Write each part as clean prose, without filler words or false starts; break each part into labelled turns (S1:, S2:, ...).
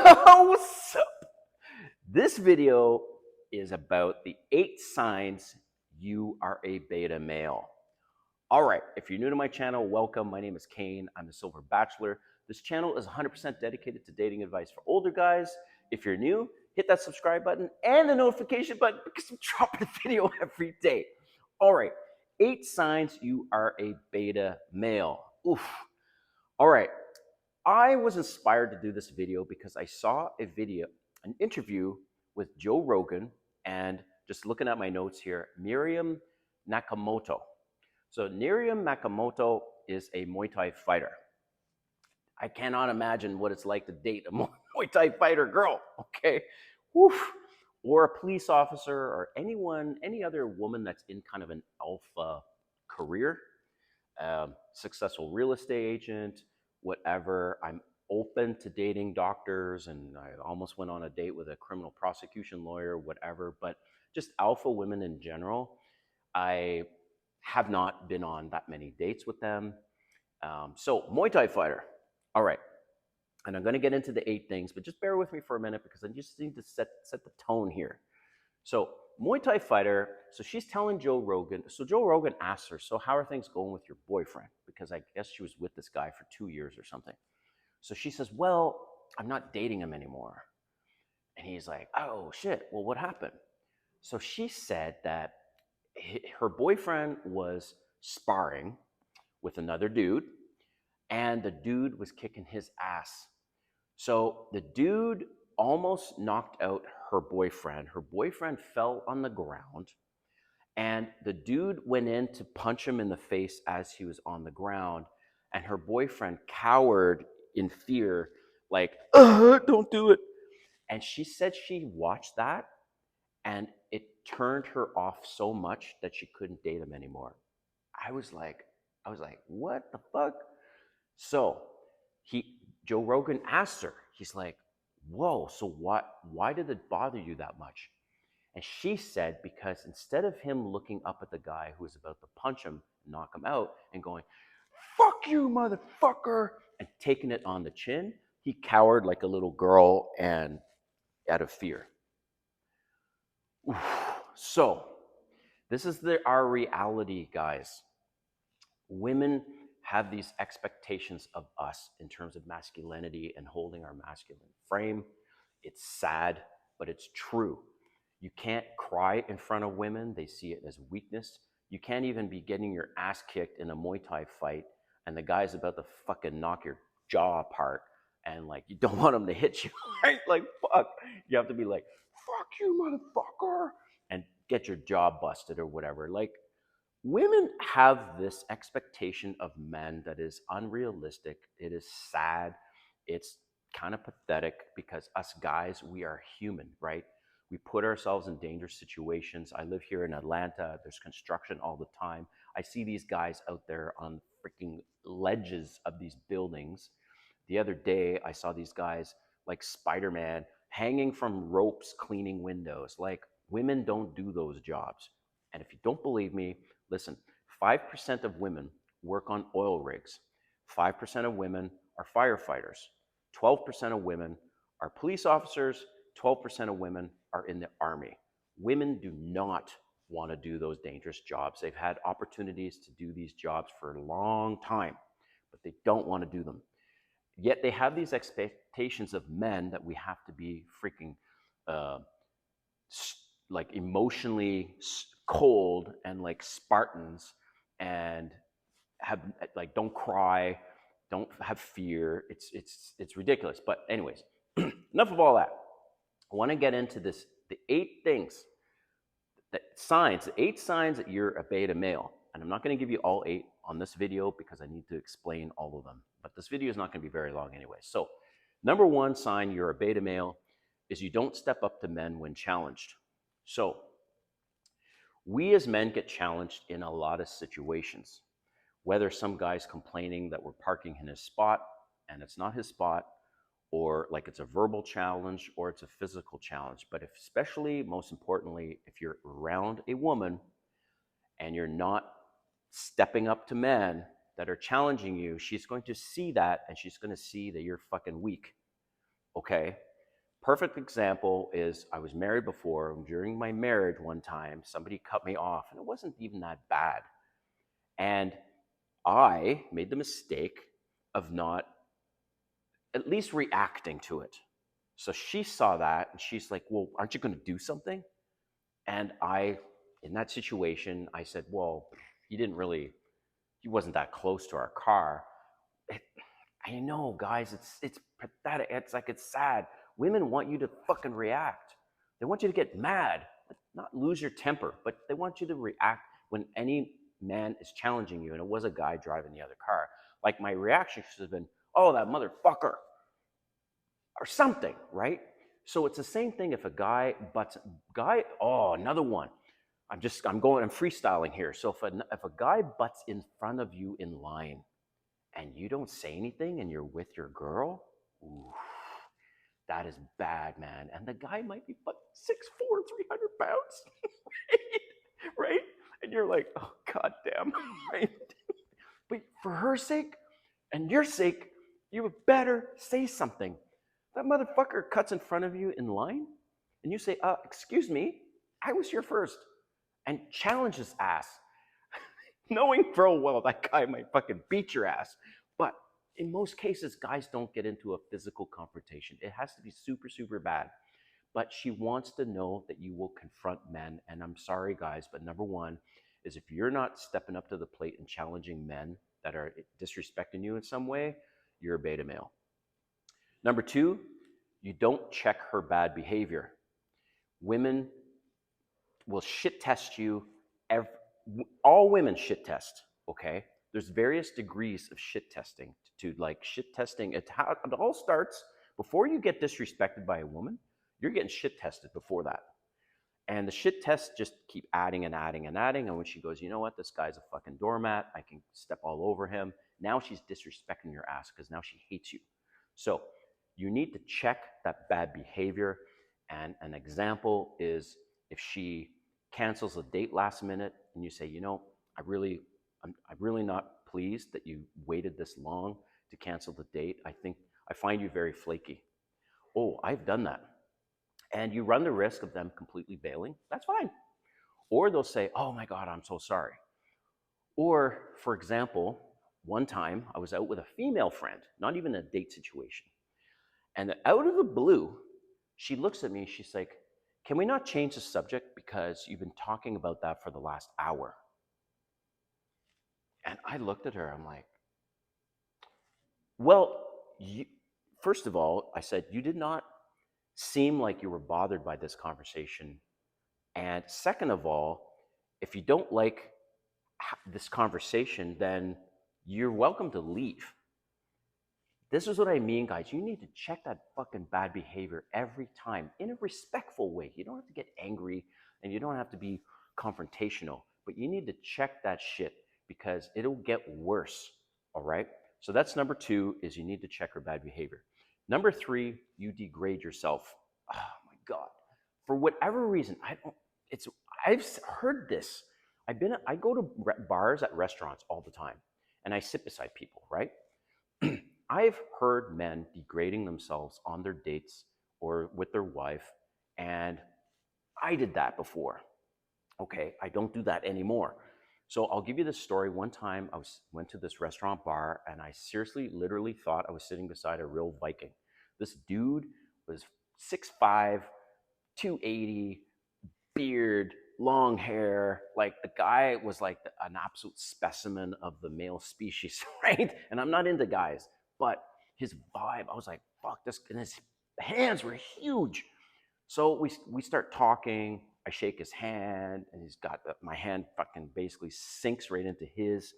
S1: What's up? This video is about the 8 signs you are a beta male. All right, if you're new to my channel, welcome. My name is Kane. I'm a silver bachelor. This channel is 100% dedicated to dating advice for older guys. If you're new, hit that subscribe button and the notification button because I'm dropping a video every day. All right, 8 signs you are a beta male. Oof. All right, I was inspired to do this video because I saw an interview with Joe Rogan, and just looking at my notes here, Miriam Nakamoto. So Miriam Nakamoto is a Muay Thai fighter. I cannot imagine what it's like to date a Muay Thai fighter girl, okay? Woof. Or a police officer or any other woman that's in kind of an alpha career, successful real estate agent, whatever. I'm open to dating doctors, and I almost went on a date with a criminal prosecution lawyer, whatever. But just alpha women in general, I have not been on that many dates with them. So Muay Thai fighter. All right. And I'm going to get into the 8 things, but just bear with me for a minute because I just need to set the tone here. So Muay Thai fighter, so she's telling Joe Rogan. So Joe Rogan asks her, so how are things going with your boyfriend? Because I guess she was with this guy for 2 years or something. So she says, well, I'm not dating him anymore. And he's like, oh shit, well, what happened? So she said that her boyfriend was sparring with another dude, and the dude was kicking his ass. So the dude almost knocked out her boyfriend. Her boyfriend fell on the ground, and the dude went in to punch him in the face as he was on the ground, and her boyfriend cowered in fear, like, don't do it. And she said she watched that, and it turned her off so much that she couldn't date him anymore. I was like, what the fuck? So Joe Rogan asked her, he's like, whoa, so why did it bother you that much? And she said, because instead of him looking up at the guy who was about to punch him, knock him out, and going, fuck you, motherfucker, and taking it on the chin, he cowered like a little girl and out of fear. Oof. So this is our reality, guys. Women have these expectations of us in terms of masculinity and holding our masculine frame. It's sad, but it's true. You can't cry in front of women. They see it as weakness. You can't even be getting your ass kicked in a Muay Thai fight and the guy's about to fucking knock your jaw apart, and like you don't want him to hit you, right? Like, fuck. You have to be like, fuck you, motherfucker, and get your jaw busted or whatever. Like, women have this expectation of men that is unrealistic. It is sad. It's kind of pathetic because us guys, we are human, right? We put ourselves in dangerous situations. I live here in Atlanta. There's construction all the time. I see these guys out there on freaking ledges of these buildings. The other day, I saw these guys like Spider-Man hanging from ropes cleaning windows. Like, women don't do those jobs. And if you don't believe me, listen, 5% of women work on oil rigs. 5% of women are firefighters. 12% of women are police officers. 12% of women are in the army. Women do not want to do those dangerous jobs. They've had opportunities to do these jobs for a long time, but they don't want to do them. Yet they have these expectations of men that we have to be freaking like emotionally cold and like Spartans, and have like, don't cry, don't have fear. It's ridiculous. But anyways, enough of all that. I want to get into this, the 8 things, the 8 signs that you're a beta male. And I'm not going to give you all 8 on this video because I need to explain all of them. But this video is not going to be very long anyway. So number 1 sign you're a beta male is you don't step up to men when challenged. So we as men get challenged in a lot of situations, whether some guy's complaining that we're parking in his spot and it's not his spot, or like it's a verbal challenge or it's a physical challenge. But especially, most importantly, if you're around a woman and you're not stepping up to men that are challenging you, she's going to see that, and she's going to see that you're fucking weak, okay? Perfect example is I was married before. And during my marriage, one time, somebody cut me off, and it wasn't even that bad. And I made the mistake of not at least reacting to it. So she saw that and she's like, well, aren't you going to do something? And in that situation, I said, well, he wasn't that close to our car. It, I know, guys, it's pathetic. It's like, it's sad. Women want you to fucking react. They want you to get mad, not lose your temper, but they want you to react when any man is challenging you. And it was a guy driving the other car. Like, my reaction should have been, oh, that motherfucker, or something, right? So it's the same thing if a oh, another one. I'm freestyling here. So if a guy butts in front of you in line and you don't say anything and you're with your girl, ooh, that is bad, man. And the guy might be but 6'4", 300 pounds, right? And you're like, oh, goddamn, right? But for her sake and your sake, you better say something. That motherfucker cuts in front of you in line, and you say, excuse me, I was here first, and challenge his ass, knowing full well that guy might fucking beat your ass. But in most cases, guys don't get into a physical confrontation. It has to be super, super bad. But she wants to know that you will confront men. And I'm sorry, guys, but number one is if you're not stepping up to the plate and challenging men that are disrespecting you in some way, you're a beta male. Number two, you don't check her bad behavior. Women will shit test you. All women shit test, okay? There's various degrees of shit testing. Shit testing, it all starts before you get disrespected by a woman. You're getting shit tested before that. And the shit tests just keep adding and adding and adding. And when she goes, you know what, this guy's a fucking doormat, I can step all over him. Now she's disrespecting your ass because now she hates you. So you need to check that bad behavior. And an example is if she cancels a date last minute and you say, you know, I'm really not pleased that you waited this long to cancel the date. I find you very flaky. Oh, I've done that. And you run the risk of them completely bailing. That's fine. Or they'll say, oh my God, I'm so sorry. Or, for example, one time I was out with a female friend, not even a date situation. And out of the blue, she looks at me, she's like, can we not change the subject because you've been talking about that for the last hour? And I looked at her, I'm like, well, first of all, I said, you did not seem like you were bothered by this conversation. And second of all, if you don't like this conversation, then you're welcome to leave. This is what I mean, guys. You need to check that fucking bad behavior every time in a respectful way. You don't have to get angry and you don't have to be confrontational, but you need to check that shit because it'll get worse, all right? So that's number two, is you need to check her bad behavior. Number three, you degrade yourself. Oh my God. For whatever reason, I've heard this. I go to bars at restaurants all the time and I sit beside people, right? I've heard men degrading themselves on their dates or with their wife, and I did that before. Okay, I don't do that anymore. So I'll give you this story. One time I went to this restaurant bar and I seriously, literally thought I was sitting beside a real Viking. This dude was 6'5", 280, beard, long hair. Like, the guy was like an absolute specimen of the male species, right? And I'm not into guys, but his vibe, I was like, fuck this. And his hands were huge. So we start talking. I shake his hand, and he's got my hand fucking basically sinks right into his.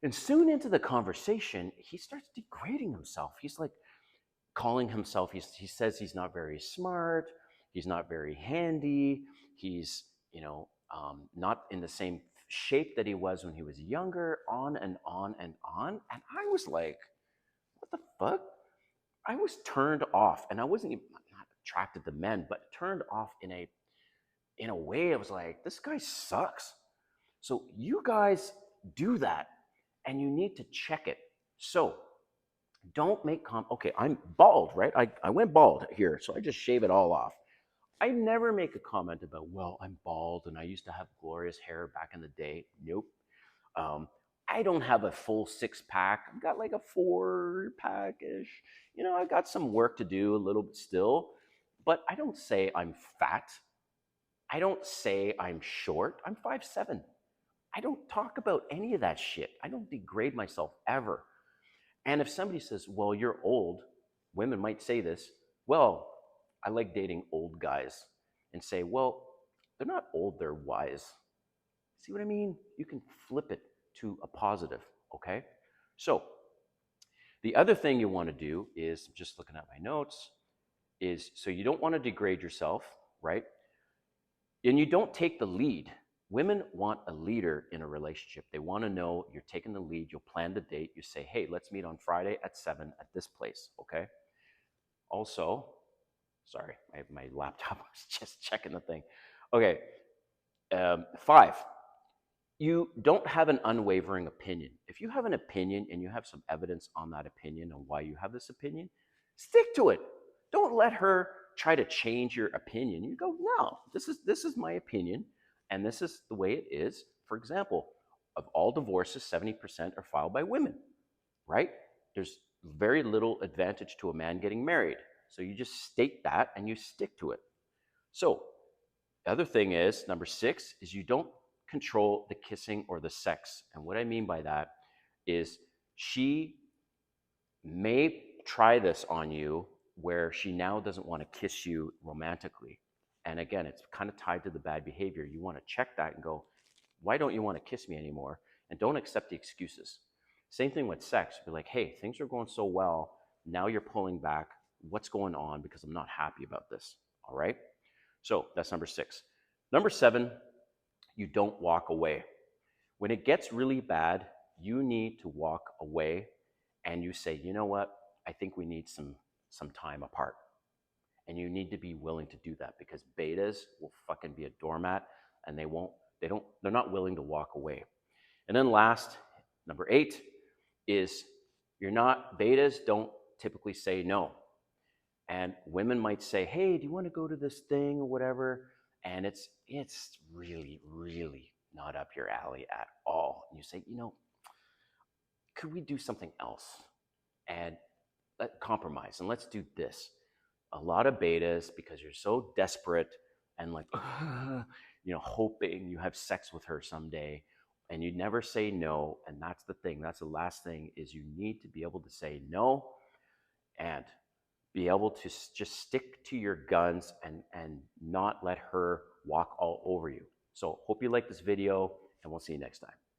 S1: And soon into the conversation, he starts degrading himself. He's like calling himself, he says he's not very smart, he's not very handy, he's, not in the same shape that he was when he was younger, on and on and on. And I was like, what the fuck? I was turned off, and I wasn't even not attracted to men, but turned off in a way. I was like, this guy sucks. So you guys do that, and you need to check it. So Don't make okay, I'm bald, right? I went bald here, so I just shave it all off. I never make a comment about, well, I'm bald and I used to have glorious hair back in the day. Nope. Um, I don't have a full six pack. I've got like a four pack ish. I got some work to do a little bit still, but I don't say I'm fat. I don't say I'm short. I'm 5'7". I don't talk about any of that shit. I don't degrade myself ever. And if somebody says, well, you're old, women might say this, well, I like dating old guys, and say, well, they're not old, they're wise. See what I mean? You can flip it to a positive, okay? So the other thing you want to do is, just looking at my notes, is so you don't want to degrade yourself, right? And you don't take the lead. Women want a leader in a relationship. They want to know you're taking the lead. You'll plan the date. You say, hey, let's meet on Friday at 7 at this place, okay? Also, sorry, my laptop was just checking the thing. Okay, 5, you don't have an unwavering opinion. If you have an opinion and you have some evidence on that opinion and why you have this opinion, stick to it. Don't let her try to change your opinion. You go, no, this is my opinion, and this is the way it is. For example, of all divorces, 70% are filed by women, right? There's very little advantage to a man getting married. So you just state that and you stick to it. So the other thing is, number 6, is you don't control the kissing or the sex. And what I mean by that is she may try this on you where she now doesn't want to kiss you romantically. And again, it's kind of tied to the bad behavior. You want to check that and go, why don't you want to kiss me anymore? And don't accept the excuses. Same thing with sex. Be like, hey, things are going so well. Now you're pulling back. What's going on? Because I'm not happy about this. All right. So that's number 6. Number 7, you don't walk away. When it gets really bad, you need to walk away and you say, you know what? I think we need some time apart. And you need to be willing to do that because betas will fucking be a doormat and they're not willing to walk away. And then last, number 8 is betas don't typically say no. And women might say, hey, do you want to go to this thing or whatever? And it's really, really not up your alley at all. And you say, could we do something else? And let compromise and let's do this. A lot of betas, because you're so desperate and like, hoping you have sex with her someday, and you never say no. And that's the thing. That's the last thing, is you need to be able to say no and be able to just stick to your guns and not let her walk all over you. So hope you like this video, and we'll see you next time.